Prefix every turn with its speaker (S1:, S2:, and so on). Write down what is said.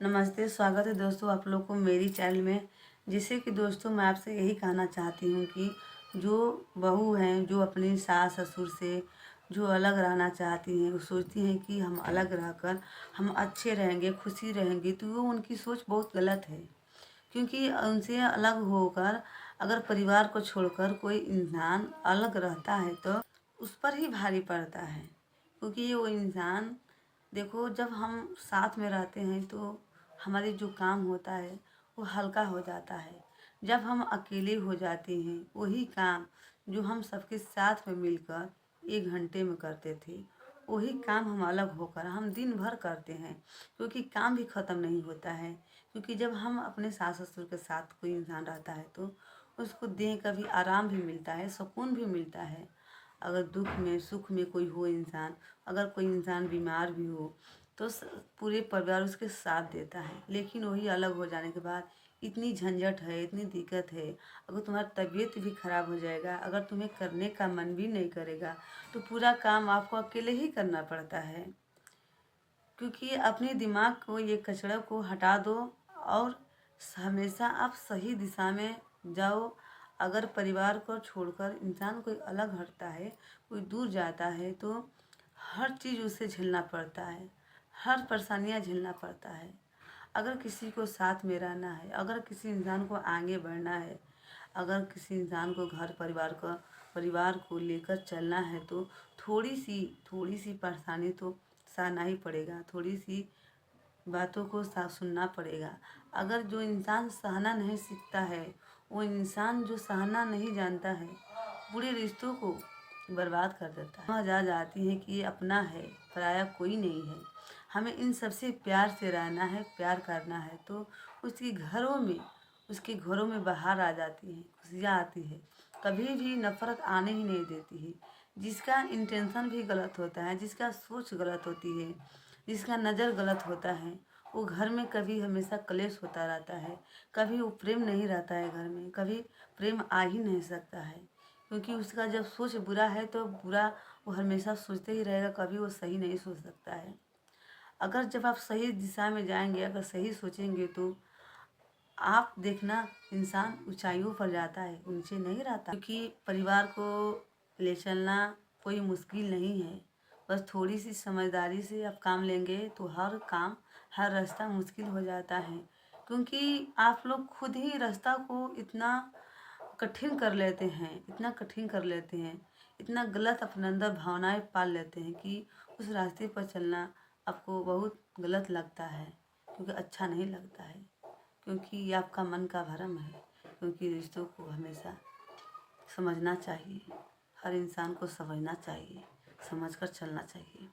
S1: नमस्ते, स्वागत है दोस्तों आप लोग को मेरी चैनल में। जैसे कि दोस्तों मैं आपसे यही कहना चाहती हूँ कि जो बहू हैं, जो अपनी सास ससुर से जो अलग रहना चाहती हैं, वो सोचती हैं कि हम अलग रहकर हम अच्छे रहेंगे, खुशी रहेंगे, तो वो उनकी सोच बहुत गलत है। क्योंकि उनसे अलग होकर अगर परिवार को छोड़कर कोई इंसान अलग रहता है तो उस पर ही भारी पड़ता है। क्योंकि वो इंसान देखो, जब हम साथ में रहते हैं तो हमारी जो काम होता है वो हल्का हो जाता है। जब हम अकेले हो जाते हैं वही काम जो हम सबके साथ में मिलकर 1 घंटे में करते थे, वही काम हम अलग होकर हम दिन भर करते हैं, क्योंकि काम भी ख़त्म नहीं होता है। क्योंकि जब हम अपने सास ससुर के साथ कोई इंसान रहता है तो उसको देह का भी आराम भी मिलता है, सुकून भी मिलता है। अगर दुख में सुख में कोई हो इंसान, अगर कोई इंसान बीमार भी हो तो पूरे परिवार उसके साथ देता है। लेकिन वही अलग हो जाने के बाद इतनी झंझट है, इतनी दिक्कत है। अगर तुम्हारा तबीयत भी खराब हो जाएगा, अगर तुम्हें करने का मन भी नहीं करेगा तो पूरा काम आपको अकेले ही करना पड़ता है। क्योंकि अपने दिमाग को, ये कचरा को हटा दो और हमेशा आप सही दिशा में जाओ। अगर परिवार को छोड़कर इंसान कोई अलग हटता है, कोई दूर जाता है तो हर चीज़ उसे झेलना पड़ता है, हर परेशानियाँ झेलना पड़ता है। अगर किसी को साथ में रहना है, अगर किसी इंसान को आगे बढ़ना है, अगर किसी इंसान को घर परिवार को लेकर चलना है तो थोड़ी सी परेशानी तो सहना ही पड़ेगा, थोड़ी सी बातों को सुनना पड़ेगा। अगर जो इंसान सहना नहीं सीखता है, वो इंसान जो सहना नहीं जानता है, बुरे रिश्तों को बर्बाद कर देता है। समझ आ जाती है कि ये अपना है, पराया कोई नहीं है। हमें इन सबसे प्यार से रहना है, प्यार करना है तो उसके घरों में बाहर आ जाती है, खुशियाँ आती है। कभी भी नफरत आने ही नहीं देती है। जिसका इंटेंशन भी गलत होता है, जिसका सोच गलत होती है, जिसका नज़र गलत होता है, वो घर में कभी हमेशा क्लेश होता रहता है। कभी वो प्रेम नहीं रहता है घर में, कभी प्रेम आ ही नहीं सकता है। क्योंकि उसका जब सोच बुरा है तो बुरा वो हमेशा सोचते ही रहेगा, कभी वो सही नहीं सोच सकता है। अगर जब आप सही दिशा में जाएंगे, अगर सही सोचेंगे तो आप देखना इंसान ऊंचाइयों पर जाता है, नीचे नहीं रहता। क्योंकि परिवार को ले चलना कोई मुश्किल नहीं है। बस थोड़ी सी समझदारी से आप काम लेंगे तो हर काम, हर रास्ता मुश्किल हो जाता है। क्योंकि आप लोग खुद ही रास्ता को इतना कठिन कर लेते हैं, इतना कठिन कर लेते हैं, इतना गलत अपने अंदर भावनाएं पाल लेते हैं कि उस रास्ते पर चलना आपको बहुत गलत लगता है, क्योंकि अच्छा नहीं लगता है। क्योंकि ये आपका मन का भ्रम है। क्योंकि रिश्तों को हमेशा समझना चाहिए, हर इंसान को समझना चाहिए, समझकर चलना चाहिए।